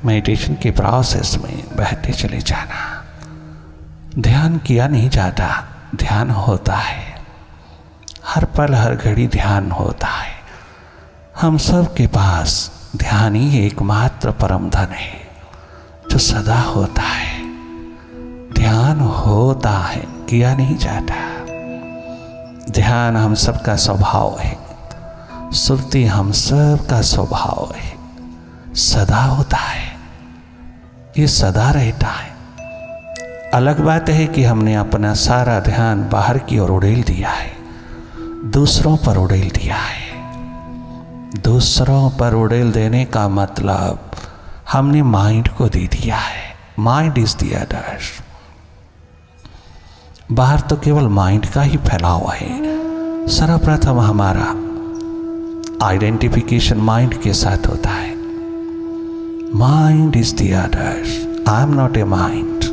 Meditation के process में बहते चले जाना। ध्यान किया नहीं जाता, ध्यान होता है। हर पल हर घड़ी ध्यान होता है। हम सब के पास ध्यान ही एकमात्र परम धन है जो सदा होता है। ध्यान होता है, किया नहीं जाता। ध्यान हम सबका स्वभाव है, सुरती हम सबका स्वभाव है, सदा होता है, ये सदा रहता है। अलग बात है कि हमने अपना सारा ध्यान बाहर की ओर उड़ेल दिया है, दूसरों पर उड़ेल दिया है। दूसरों पर उड़ेल देने का मतलब हमने माइंड को दे दिया है। Mind is the other. बाहर तो केवल माइंड का ही फैलाव है। सर्वप्रथम हमारा आइडेंटिफिकेशन माइंड के साथ होता है। Mind is the other, I am not a mind.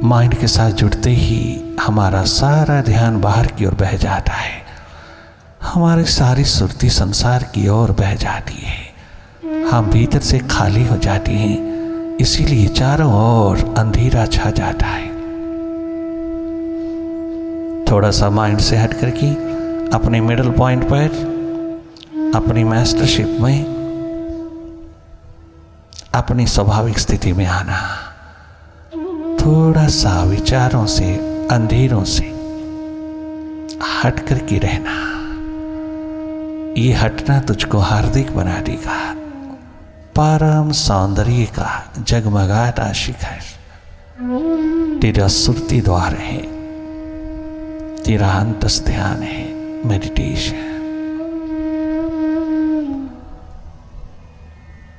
Mind के साथ जुड़ते ही हमारा सारा ध्यान बाहर की ओर बह जाता है। हमारी सारी सुरती संसार की ओर बह जाती है। हम भीतर से खाली हो जाती हैं, इसीलिए चारों ओर अंधेरा छा जाता है। थोड़ा सा माइंड से हट करके अपने मिडल पॉइंट पर, अपनी मास्टरशिप में, अपनी स्वाभाविक स्थिति में आना। थोड़ा सा विचारों से, अंधेरों से हट करके रहना। ये हटना तुझको हार्दिक बना देगा। परम सौंदर्य का जगमगाता शिखर तेरा सुरती द्वार है, तेरा अंतस ध्यान है, मेडिटेशन।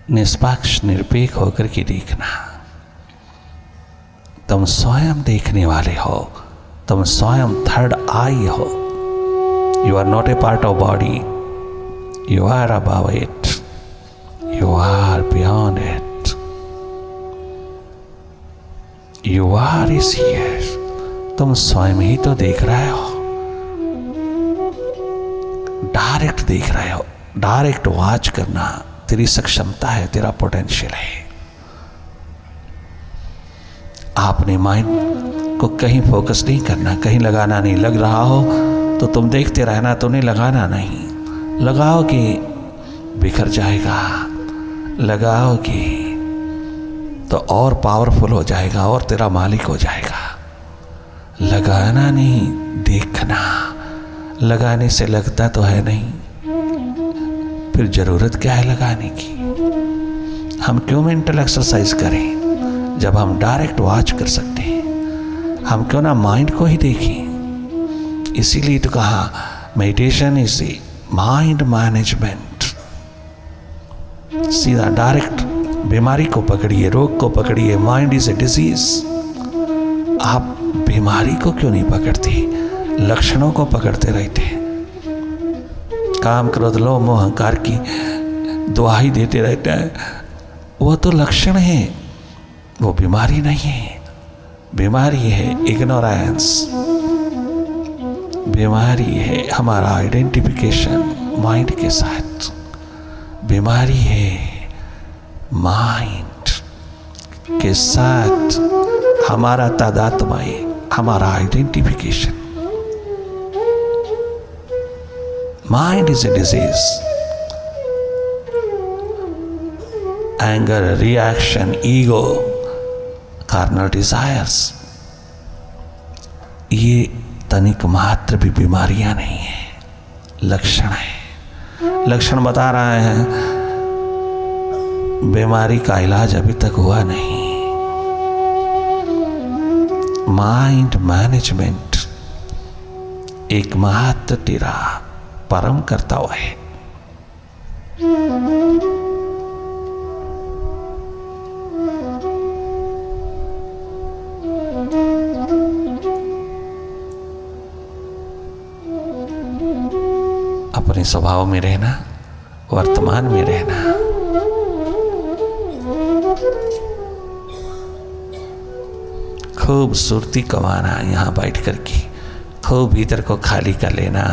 निष्पक्ष निरपेक्ष होकर के देखना। तुम स्वयं देखने वाले हो, तुम स्वयं थर्ड आई हो। You are not a part of body, you are above it, you are beyond it, you are is here. तुम स्वयं ही तो देख रहे हो, डायरेक्ट देख रहे हो। डायरेक्ट वॉच करना तेरी सक्षमता है, तेरा पोटेंशियल है। आपने माइंड को कहीं फोकस नहीं करना, कहीं लगाना नहीं। लग रहा हो तो तुम देखते रहना, तो नहीं लगाना नहीं। लगाओगे बिखर जाएगा, लगाओगे तो और पावरफुल हो जाएगा और तेरा मालिक हो जाएगा। लगाना नहीं, देखना। लगाने से लगता तो है नहीं, फिर जरूरत क्या है लगाने की? हम क्यों मेंटल एक्सरसाइज करें जब हम डायरेक्ट वॉच कर सकते हैं? हम क्यों ना माइंड को ही देखें? इसीलिए तो कहा मेडिटेशन इज माइंड मैनेजमेंट। सीधा डायरेक्ट बीमारी को पकड़िए, रोग को पकड़िए। Mind is a disease. आप बीमारी को क्यों नहीं पकड़ते? लक्षणों को पकड़ते रहते। काम क्रोध लोभ मोह अहंकार की दुहाई देते रहता है। वो तो लक्षण है, वो बीमारी नहीं है। बीमारी है इग्नोरेंस, बीमारी है हमारा आइडेंटिफिकेशन माइंड के साथ। बीमारी है माइंड के साथ हमारा तादात्म्य, हमारा identification. Mind is a disease. Anger, reaction, ego, carnal desires, ये तनिक मात्र भी बीमारियां नहीं है, लक्षण है। लक्षण बता रहा है, बीमारी का इलाज अभी तक हुआ नहीं। माइंड मैनेजमेंट एकमात्र तेरा परम कर्तव्य है। अपने स्वभाव में रहना, वर्तमान में रहना। खूबसूरती कमाना, यहाँ बैठ करके खूब भीतर को खाली कर लेना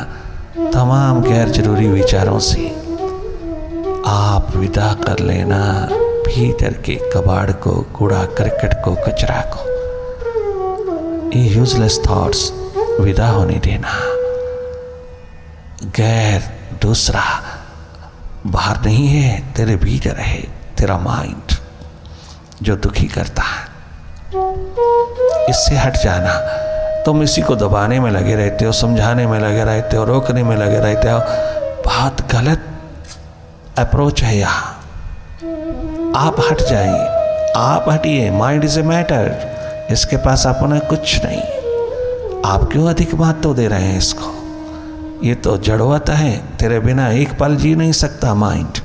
तमाम गैर जरूरी विचारों से। आप विदा कर लेना भीतर के कबाड़ को, कूड़ा करकट को, कचरा को, ये यूजलेस थॉट्स विदा होने देना। गैर दूसरा बाहर नहीं है, तेरे भीतर है तेरा माइंड जो दुखी करता है। इससे हट जाना। तुम इसी को दबाने में लगे रहते हो, समझाने में लगे रहते हो, रोकने में लगे रहते हो। बहुत गलत अप्रोच है यहाँ। आप हट जाइए, आप हटिए। माइंड इज ए मैटर, इसके पास अपना कुछ नहीं। आप क्यों अधिक महत्व दे रहे हैं इसको? ये तो जड़वत है, तेरे बिना एक पल जी नहीं सकता माइंड।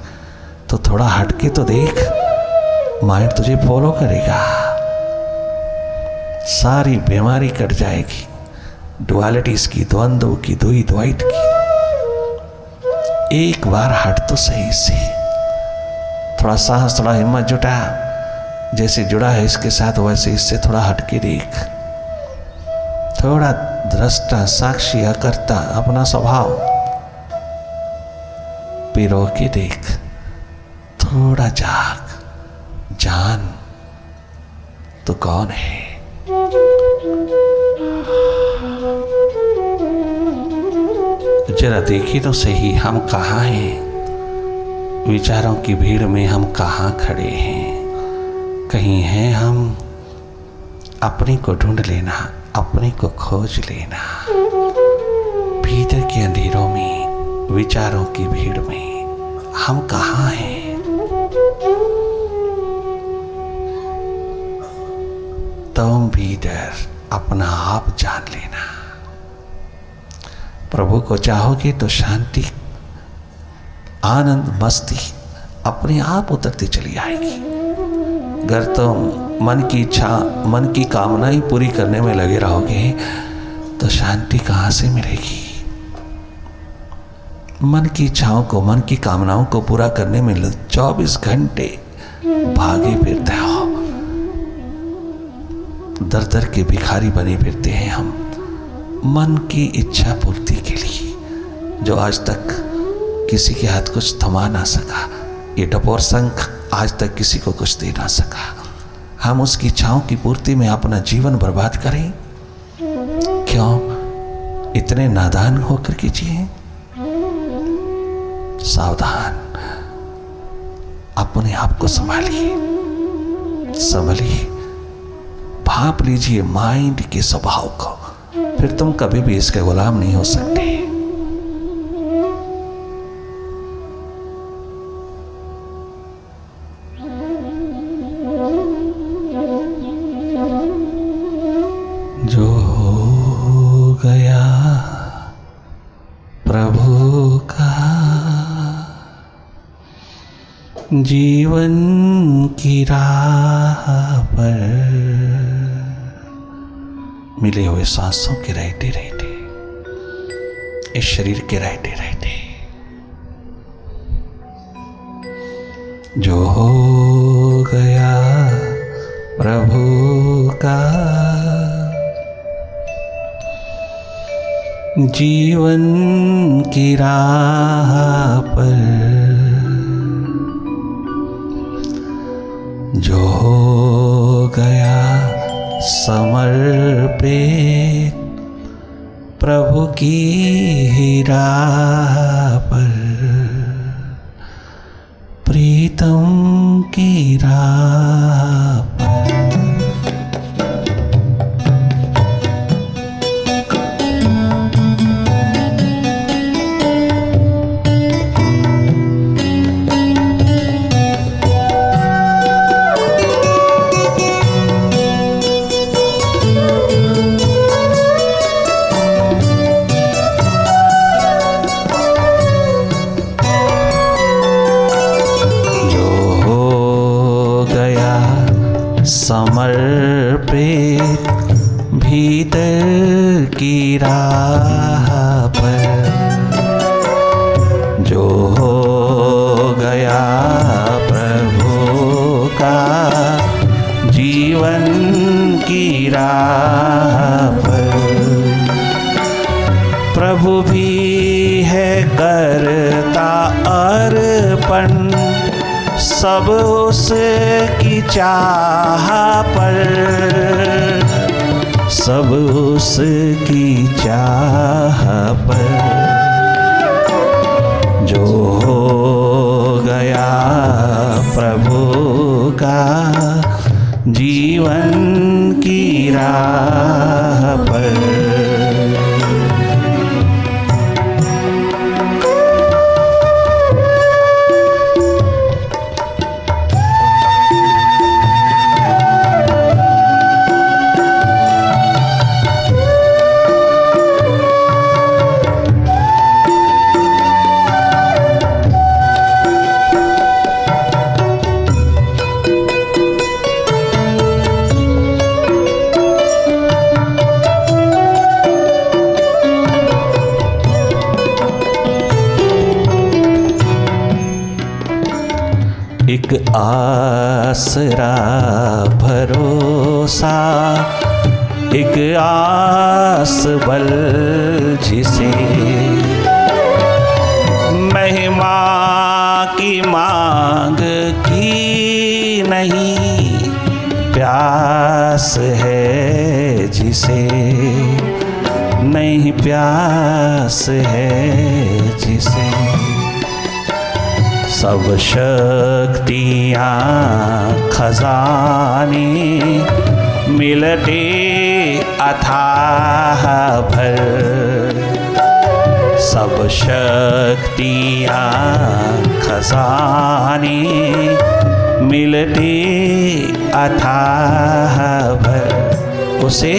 तो थोड़ा हटके तो देख, माइंड तुझे फॉलो करेगा, सारी बीमारी कट जाएगी, डुअलिटीज की, द्वंद्व की, दुई द्वैत की। एक बार हट तो सही से, थोड़ा साहस, थोड़ा हिम्मत जुटा। जैसे जुड़ा है इसके साथ, वैसे इससे थोड़ा हटके देख। थोड़ा दृष्टा, साक्षी, अकर्ता अपना स्वभाव पिरो के देख। थोड़ा जाग, जान तो कौन है। जरा देखिए तो सही, हम कहाँ हैं? विचारों की भीड़ में हम कहाँ खड़े हैं? कहीं हैं हम? अपने को ढूंढ लेना, अपने को खोज लेना। भीतर के अंधेरों में, विचारों की भीड़ में हम कहाँ हैं? तुम भीतर अपना आप जान लेना। प्रभु को चाहोगे तो शांति, आनंद, मस्ती अपने आप उतरती चली आएगी। अगर तुम मन की इच्छा, मन की कामनाएं पूरी करने में लगे रहोगे तो शांति कहाँ से मिलेगी? मन की इच्छाओं को, मन की कामनाओं को पूरा करने में 24 घंटे भागे फिरते हो। दर दर के भिखारी बने फिरते हैं हम मन की इच्छा पूर्ति के लिए, जो आज तक किसी के हाथ कुछ थमा ना सका। ये डपोर शंख आज तक किसी को कुछ दे ना सका। हम उसकी इच्छाओं की पूर्ति में अपना जीवन बर्बाद करें? क्यों इतने नादान होकर के जिए? सावधान, अपने आप को संभालिए, संभलिए, भांप लीजिए माइंड के स्वभाव को। फिर तुम कभी भी इसके गुलाम नहीं हो सकते। जो हो गया प्रभु का जीवन की राह पर, मिले हुए सांसों के रहते रहते, इस शरीर के रहते रहते, जो हो गया प्रभु का जीवन की राह पर, जो हो गया समर्पित प्रभु की राह पर, प्रीतम की राह पर। समर्पित भीतर की राह पर, जो हो गया प्रभु का जीवन की राह पर, प्रभु भी है करता अर्पण सब उसकी चाह पर, सब उसकी चाह पर जो हो गया प्रभु का जीवन की राह पर। एक आसरा भरोसा, एक आस बल जिसे महिमा की मांग की नहीं, प्यास है जिसे नहीं, प्यास है जिसे सब शक्तियाँ खजाने मिलते अथाह भर, सब शक्तियाँ खजाने मिलते अथाह भर, उसे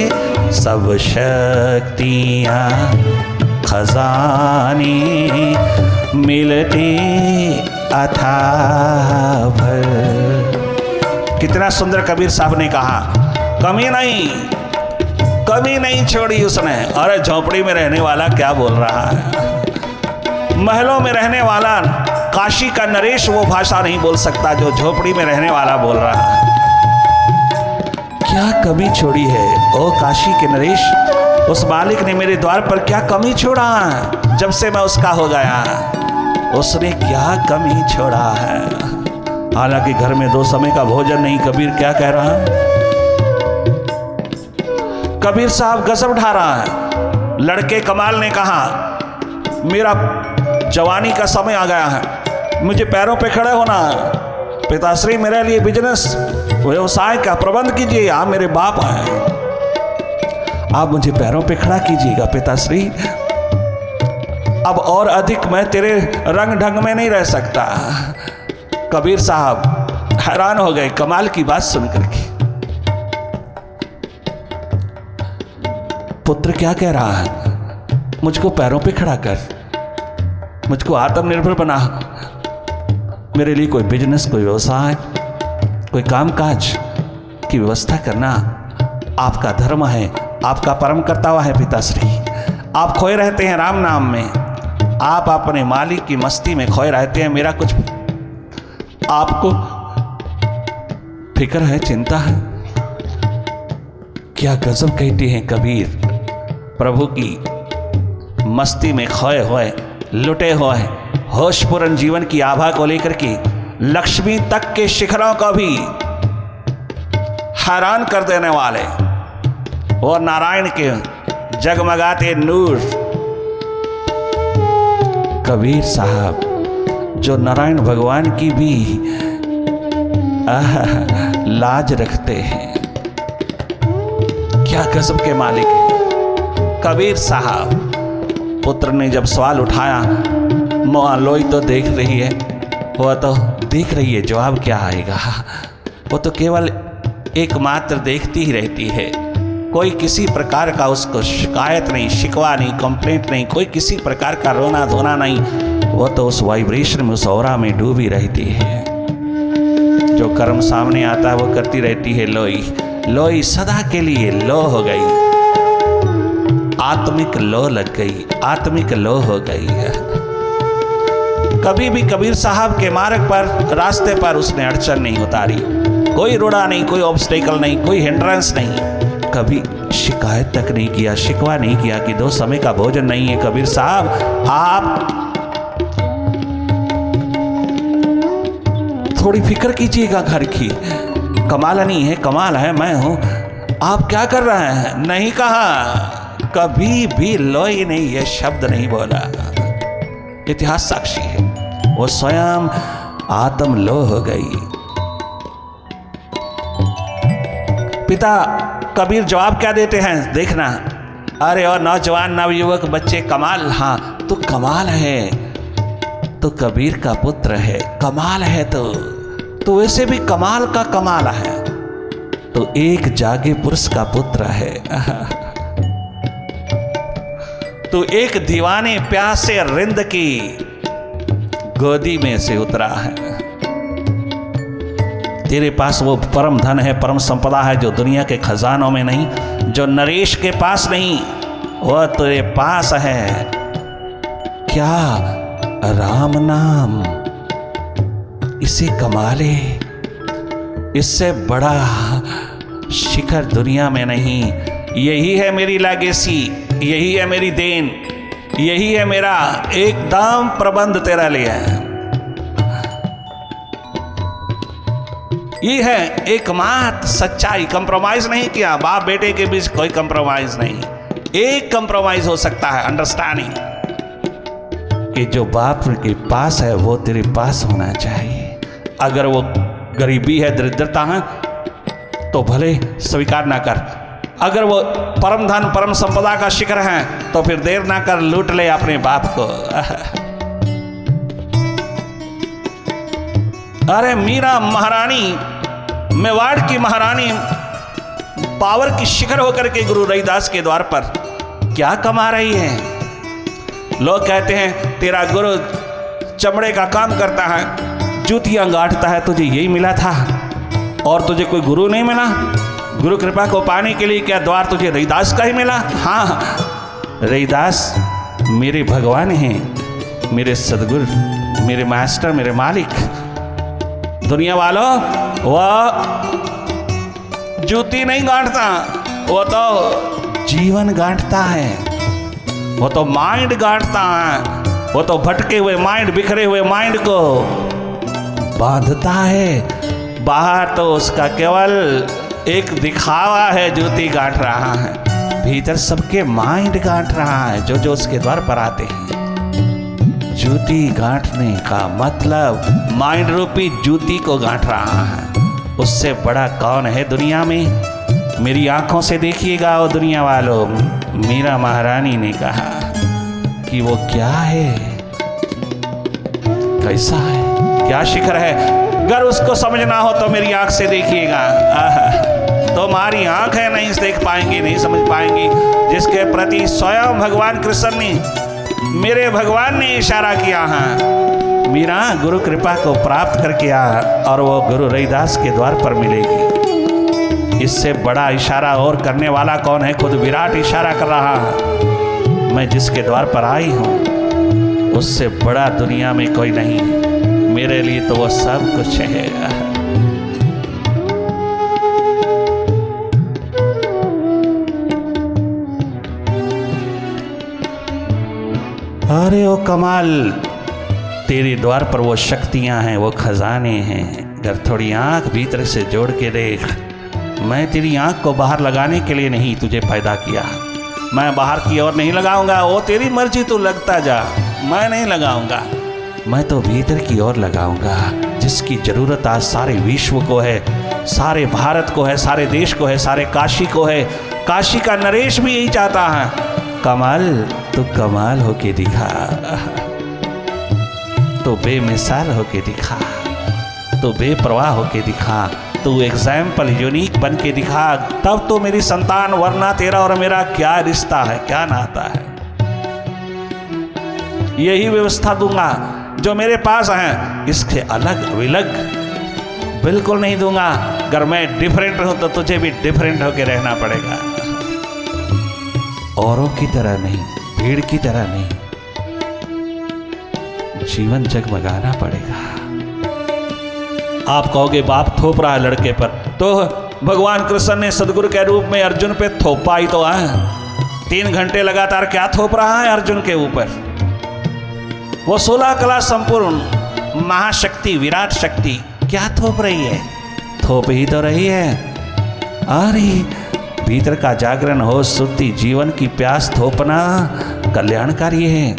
सब शक्तियाँ खजाने मिलते अथाह भर। कितना सुंदर कबीर साहब ने कहा, कमी नहीं छोड़ी उसने। अरे झोपड़ी में रहने वाला क्या बोल रहा है, महलों में रहने वाला काशी का नरेश वो भाषा नहीं बोल सकता जो झोपड़ी में रहने वाला बोल रहा है। क्या कमी छोड़ी है ओ काशी के नरेश, उस मालिक ने मेरे द्वार पर क्या कमी छोड़ा है जब से मैं उसका हो गया। उसने क्या कमी छोड़ा है, हालांकि घर में 2 समय का भोजन नहीं। कबीर क्या कह रहा है, कबीर साहब गजब उठा रहा है। लड़के कमाल ने कहा, मेरा जवानी का समय आ गया है, मुझे पैरों पे खड़े होना है। पिताश्री मेरे लिए बिजनेस व्यवसाय का प्रबंध कीजिए, आप मेरे बाप हैं, आप मुझे पैरों पे खड़ा कीजिएगा पिताश्री। अब और अधिक मैं तेरे रंग ढंग में नहीं रह सकता। कबीर साहब हैरान हो गए कमाल की बात सुनकर के। पुत्र क्या कह रहा है, मुझको पैरों पे खड़ा कर, मुझको आत्मनिर्भर बना, मेरे लिए कोई बिजनेस, कोई व्यवसाय, कोई कामकाज की व्यवस्था करना आपका धर्म है, आपका परम कर्तव्य है पिताश्री। आप खोए रहते हैं राम नाम में, आप अपने मालिक की मस्ती में खोए रहते हैं। मेरा कुछ आपको फिक्र है, चिंता है। क्या गजब कहते हैं कबीर, प्रभु की मस्ती में खोए हुए, लुटे हुए, होशपूर्ण जीवन की आभा को लेकर के लक्ष्मी तक के शिखरों को भी हैरान कर देने वाले और नारायण के जगमगाते नूर कबीर साहब, जो नारायण भगवान की भी लाज रखते हैं। क्या गजब के मालिक है कबीर साहब। पुत्र ने जब सवाल उठाया, मां लोई तो देख रही है, वह तो देख रही है, जवाब क्या आएगा। वो तो केवल एकमात्र देखती ही रहती है, कोई किसी प्रकार का उसको शिकायत नहीं, शिकवा नहीं, कंप्लेंट नहीं, कोई किसी प्रकार का रोना धोना नहीं। वो तो उस वाइब्रेशन में, उस ऑरा में डूबी रहती है। जो कर्म सामने आता है वो करती रहती है लोई। लोई सदा के लिए लो हो गई, आत्मिक लो लग गई, आत्मिक लो हो गई है। कभी भी कबीर साहब के मार्ग पर, रास्ते पर उसने अड़चन नहीं उतारी, कोई रोड़ा नहीं, कोई ऑब्स्टेकल नहीं, कोई हिंड्रेंस नहीं। कभी शिकायत तक नहीं किया, शिकवा नहीं किया कि 2 समय का भोजन नहीं है। कबीर साहब आप थोड़ी फिक्र कीजिएगा घर की। कमाल नहीं है, कमाल है मैं हूं। आप क्या कर रहे हैं? नहीं कहा, कभी भी लोई ने यह शब्द नहीं बोला। इतिहास साक्षी है, वो स्वयं आत्म लो हो गई। पिता कबीर जवाब क्या देते हैं देखना। अरे और नौजवान नवयुवक बच्चे, कमाल, हाँ तो कमाल है, तो कबीर का पुत्र है, कमाल है, तो वैसे भी कमाल का कमाल है, तो एक जागे पुरुष का पुत्र है, तो एक दीवाने प्यासे रिंद की गोदी में से उतरा है। तेरे पास वो परम धन है, परम संपदा है जो दुनिया के खजानों में नहीं, जो नरेश के पास नहीं, वह तेरे पास है। क्या? राम नाम। इसे कमाले, इससे बड़ा शिखर दुनिया में नहीं। यही है मेरी लेगेसी, यही है मेरी देन, यही है मेरा एकदम प्रबंध तेरा लिए। ये है एकमात्र सच्चाई। कंप्रोमाइज नहीं किया, बाप बेटे के बीच कोई कंप्रोमाइज नहीं। एक कंप्रोमाइज हो सकता है, अंडरस्टैंडिंग कि जो बाप के पास है वो तेरे पास होना चाहिए। अगर वो गरीबी है, दरिद्रता है, तो भले स्वीकार ना कर। अगर वो परम धन परम संपदा का शिखर है तो फिर देर ना कर, लूट ले अपने बाप को। अरे मीरा महारानी, मेवाड़ की महारानी, पावर की शिखर होकर के गुरु रविदास के द्वार पर क्या कमा रही है? लोग कहते हैं तेरा गुरु चमड़े का काम करता है, जूतियां गांठता है, तुझे यही मिला था और तुझे कोई गुरु नहीं मिला? गुरु कृपा को पाने के लिए क्या द्वार तुझे रविदास का ही मिला? हाँ, रविदास मेरे भगवान हैं, मेरे सदगुरु, मेरे मास्टर, मेरे मालिक। दुनिया वालों, वह जूती नहीं गांठता, वो तो जीवन गांठता है, वो तो माइंड गांठता है, वो तो भटके हुए माइंड, बिखरे हुए माइंड को बांधता है। बाहर तो उसका केवल एक दिखावा है, जूती गांठ रहा है, भीतर सबके माइंड गांठ रहा है जो जो उसके द्वार पर आते हैं। जूती गांठने का मतलब माइंड रूपी जूती को गांठ रहा है। उससे बड़ा कौन है दुनिया में? मेरी आंखों से देखिएगा वो दुनिया वालों। मीरा महारानी ने कहा कि वो क्या है, कैसा है, क्या शिखर है। अगर उसको समझना हो तो मेरी आंख से देखिएगा। तुम्हारी आंख है, नहीं देख पाएंगी, नहीं समझ पाएंगी। जिसके प्रति स्वयं भगवान कृष्ण ने, मेरे भगवान ने इशारा किया है, मीरा गुरु कृपा को प्राप्त करके आ, और वो गुरु रविदास के द्वार पर मिलेगी। इससे बड़ा इशारा और करने वाला कौन है? खुद विराट इशारा कर रहा है, मैं जिसके द्वार पर आई हूँ उससे बड़ा दुनिया में कोई नहीं, मेरे लिए तो वो सब कुछ है। अरे ओ कमाल, तेरे द्वार पर वो शक्तियां हैं, वो खजाने हैं। अगर थोड़ी आंख भीतर से जोड़ के देख, मैं तेरी आंख को बाहर लगाने के लिए नहीं तुझे पैदा किया, मैं बाहर की ओर नहीं लगाऊंगा। वो तेरी मर्जी, तू लगता जा, मैं नहीं लगाऊंगा। मैं तो भीतर की ओर लगाऊंगा, जिसकी जरूरत आज सारे विश्व को है, सारे भारत को है, सारे देश को है, सारे काशी को है। काशी का नरेश भी यही चाहता है। कमाल, तो कमाल होके दिखा, तो बेमिसाल होके दिखा, तो बेपरवाह होके दिखा, तो एग्जाम्पल यूनिक बन के दिखा, तब तो मेरी संतान। वरना तेरा और मेरा क्या रिश्ता है, क्या नाता है? यही व्यवस्था दूंगा जो मेरे पास है, इसके अलग विलग बिल्कुल नहीं दूंगा। अगर मैं डिफरेंट हूं तो तुझे भी डिफरेंट होके रहना पड़ेगा, औरों की तरह नहीं, भीड़ की तरह नहीं। जीवन जगमगाना पड़ेगा। आप कहोगे बाप थोप रहा है लड़के पर, तो भगवान कृष्ण ने सदगुरु के रूप में अर्जुन पे थोपा ही तो है। 3 घंटे लगातार क्या थोप रहा है अर्जुन के ऊपर? वो 16 कला संपूर्ण महाशक्ति, विराट शक्ति क्या थोप रही है? थोप ही तो रही है। अरे भीतर का जागरण हो, सुरती, जीवन की प्यास थोपना कल्याणकारी है,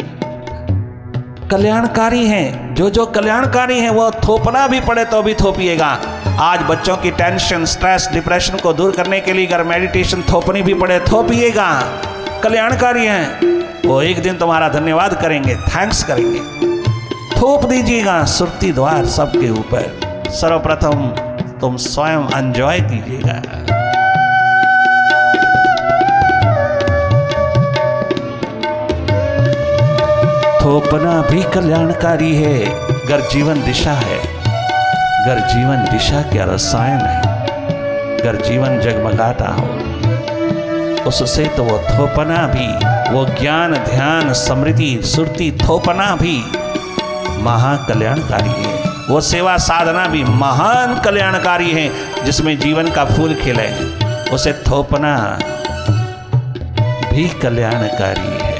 कल्याणकारी है। जो जो कल्याणकारी है वो थोपना भी पड़े तो भी थोपिएगा। आज बच्चों की टेंशन, स्ट्रेस, डिप्रेशन को दूर करने के लिए अगर मेडिटेशन थोपनी भी पड़े थोपिएगा, कल्याणकारी है। वो एक दिन तुम्हारा धन्यवाद करेंगे, थैंक्स करेंगे। थोप दीजिएगा सुरती द्वार सबके ऊपर। सर्वप्रथम तुम स्वयं एंजॉय कीजिएगा। थोपना भी कल्याणकारी है। अगर जीवन दिशा है, अगर जीवन दिशा क्या रसायन है, अगर जीवन जगमगाता हो उससे तो वो थोपना भी, वो ज्ञान, ध्यान, स्मृति, सुरती थोपना भी महाकल्याणकारी है। वो सेवा साधना भी महान कल्याणकारी है, जिसमें जीवन का फूल खिले, उसे थोपना भी कल्याणकारी है।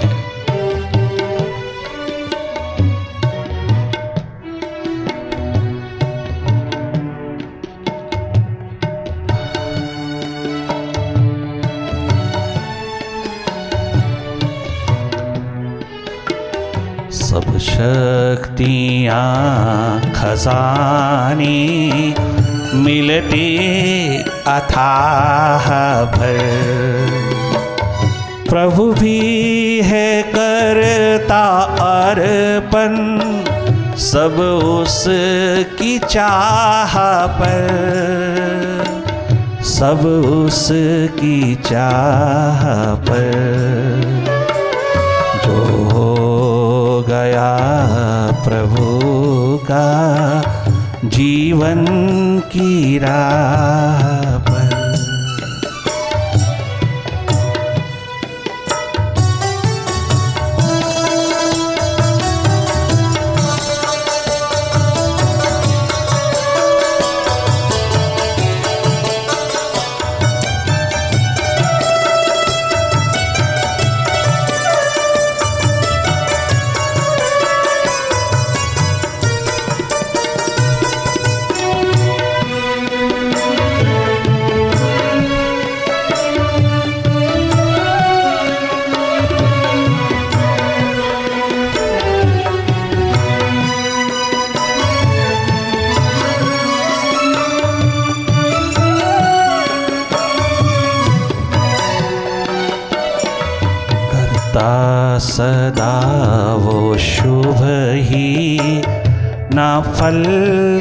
सब शक्तियाँ खजाने मिलते अथाह भर, प्रभु भी है करता अर्पण, सब उसकी चाह पर, सब उसकी चाह पर। जो गया प्रभु का जीवन की राह पर। सदा वो शुभ ही, ना फल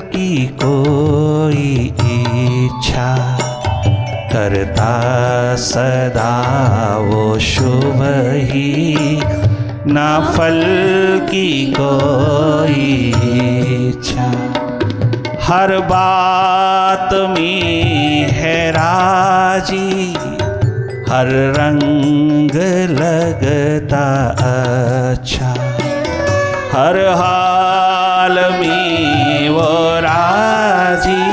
की कोई इच्छा, करता सदा वो शुभ ही, ना फल की कोई इच्छा। हर बात में है राजी, हर रंग लगता अच्छा, हर हाल में वो राजी,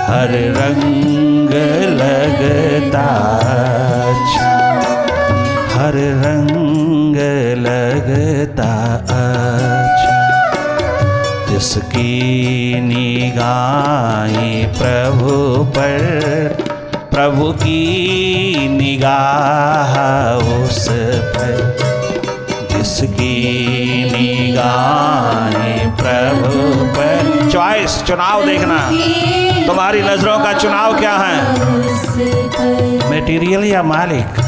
हर रंग लगता अच्छा, हर रंग लगता अच्छा। जिसकी निगाहें प्रभु पर, प्रभु की निगाह उस पर, जिसकी निगाहें प्रभु पर। चॉइस, चुनाव देखना, तुम्हारी नजरों का चुनाव क्या है? मटेरियल या मालिक,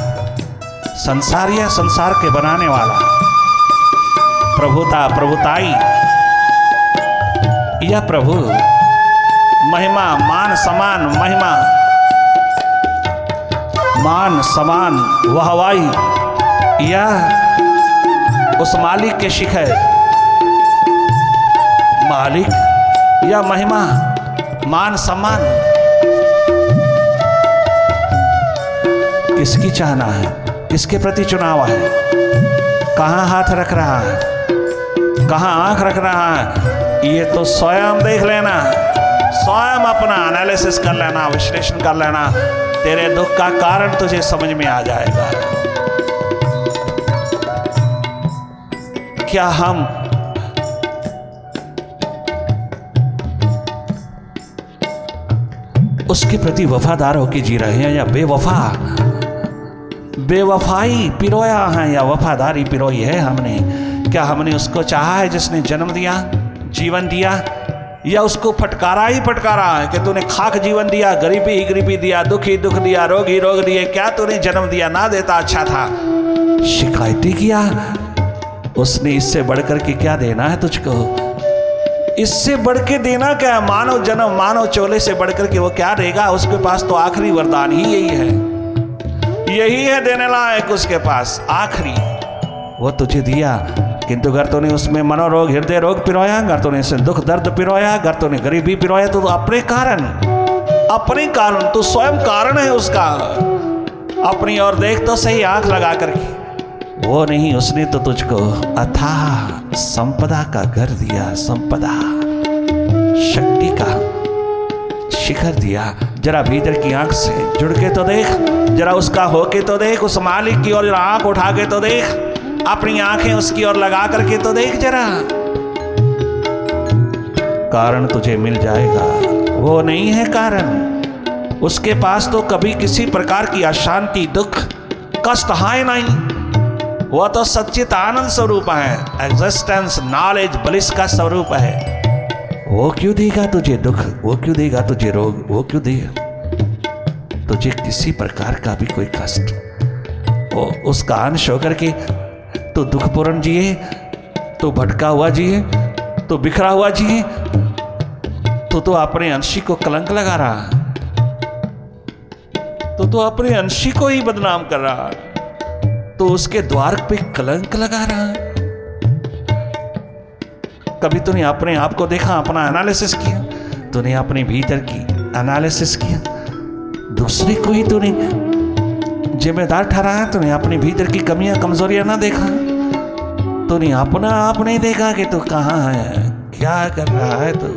संसार या संसार के बनाने वाला, प्रभुता, प्रभुताई या प्रभु, महिमा, मान, समान, महिमा, मान, समान, वाहवाई या उस मालिक के शिखर, मालिक या महिमा, मान, सम्मान, किसकी चाहना है? किसके प्रति चुनाव है? कहाँ हाथ रख रहा है? कहाँ आंख रख रहा है? ये तो स्वयं देख लेना, स्वयं अपना एनालिसिस कर लेना, विश्लेषण कर लेना। तेरे दुख का कारण तुझे समझ में आ जाएगा। क्या हम उसके प्रति वफादार होकर जी रहे हैं या बेवफाई पिरोया है या वफादारी पिरोई है हमने? क्या हमने उसको चाहा है जिसने जन्म दिया, जीवन दिया, या उसको फटकारा ही फटकारा है कि तूने खाक जीवन दिया, गरीबी ही गरीबी दिया, दुख ही दुख दिया, रोग ही रोग दिए, क्या तूने जन्म दिया, ना देता अच्छा था। शिकायती किया उसने। इससे बढ़कर के क्या देना है तुझको? इससे बढ़ के देना क्या है? मानव जन्म, मानव चोले से बढ़कर के वो क्या देगा? उसके पास तो आखिरी वरदान ही यही है, यही है देने लायक उसके पास आखिरी। वो तुझे दिया, किंतु अगर तूने उसमें मनोरोग, हृदय रोग पिरोया, अगर तूने इसमें दुख दर्द पिरोया, अगर तूने गरीबी पिरोया, तो अपने कारण तू स्वयं कारण है उसका। अपनी ओर देख तो सही आंख लगा करके। वो नहीं, उसने तो तुझको अथाह संपदा का घर दिया, संपदा शक्ति का शिखर दिया। जरा भीतर की आंख से जुड़ के तो देख, जरा उसका होके तो देख, उस मालिक की ओर जरा आंख उठा के तो देख, अपनी आंखें उसकी ओर लगा करके तो देख जरा। कारण तुझे मिल जाएगा। वो नहीं है कारण, उसके पास तो कभी किसी प्रकार की अशांति, दुख, कष्ट है नहीं। वह तो सच्चित आनंद स्वरूप है, एग्जिस्टेंस, नॉलेज, ब्लिस का स्वरूप है। वो क्यों देगा तुझे दुख? वो क्यों देगा तुझे रोग? वो क्यों देगा तुझे किसी प्रकार का भी कोई कष्ट? वो उसका अंश होकर के तो दुखपूर्ण जिए, तो भटका हुआ जिए, तो बिखरा हुआ जिए, तो अपने अंशी को कलंक लगा रहा है, तो अपने अंशी को ही बदनाम कर रहा है, तो उसके द्वार पे कलंक लगा रहा है। कभी तूने अपने आप को देखा, अपना एनालिसिस किया? तूने अपने भीतर की एनालिसिस किया? दूसरे को ही तूने जिम्मेदार ठहराया? तूने अपने भीतर की कमियां, कमजोरियां ना देखा? तूने अपना आप नहीं देखा कि तू कहाँ है, क्या कर रहा है तू?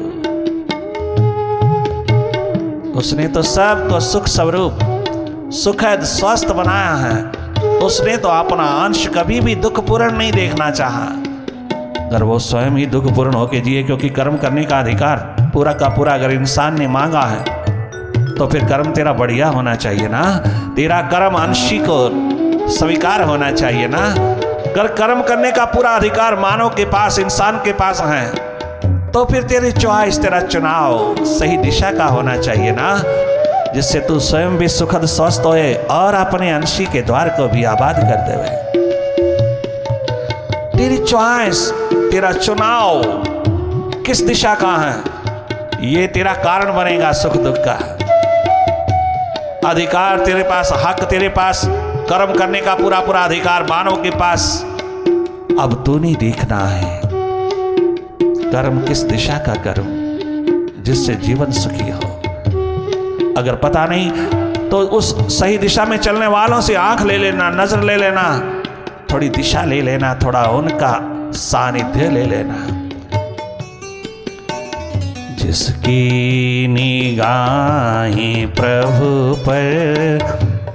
उसने तो सबको सुख स्वरूप, सुखद, स्वस्थ बनाया है। उसने तो अपना अंश कभी भी दुखपूर्ण नहीं देखना चाहा। अगर वो स्वयं ही दुखपूर्ण होके जिए, क्योंकि कर्म करने का अधिकार पूरा का पूरा अगर इंसान ने मांगा है, तो फिर कर्म तेरा बढ़िया होना चाहिए ना। तेरा कर्म अंशी को स्वीकार होना चाहिए ना। अगर कर्म करने का पूरा अधिकार मानव के पास, इंसान के पास है, तो फिर तेरी चॉइस, तेरा चुनाव सही दिशा का होना चाहिए ना, जिससे तू स्वयं भी सुखद, स्वस्थ होए और अपने अंशी के द्वार को भी आबाद कर देवे। तेरी चॉइस, तेरा चुनाव किस दिशा का है, ये तेरा कारण बनेगा सुख दुख का। अधिकार तेरे पास, हक तेरे पास, कर्म करने का पूरा पूरा अधिकार मानव के पास। अब तू नहीं देखना है कर्म किस दिशा का करूं जिससे जीवन सुखी हो। अगर पता नहीं तो उस सही दिशा में चलने वालों से आंख ले लेना, नजर ले लेना, थोड़ी दिशा ले लेना, थोड़ा उनका सानिध्य ले लेना। जिसकी निगाहें प्रभु पर,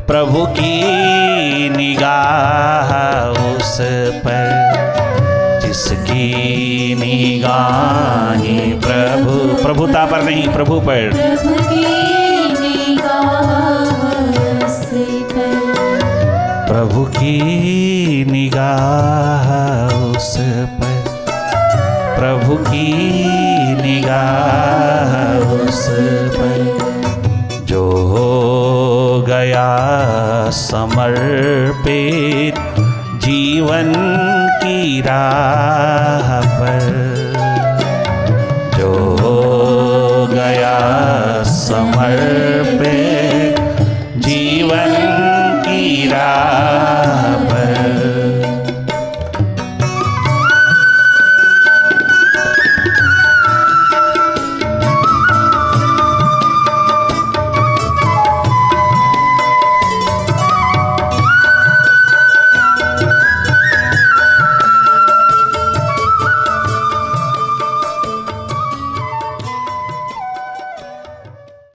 प्रभु की निगाह उस पर। जिसकी निगाहें प्रभु, प्रभुता पर नहीं, प्रभु पर, प्रभु की निगाह उस पर, प्रभु की निगाह उस पर, प्रभु की निगाह उस पर। जो हो गया समर्पित जीवन की राह पर, जो हो गया समर्पित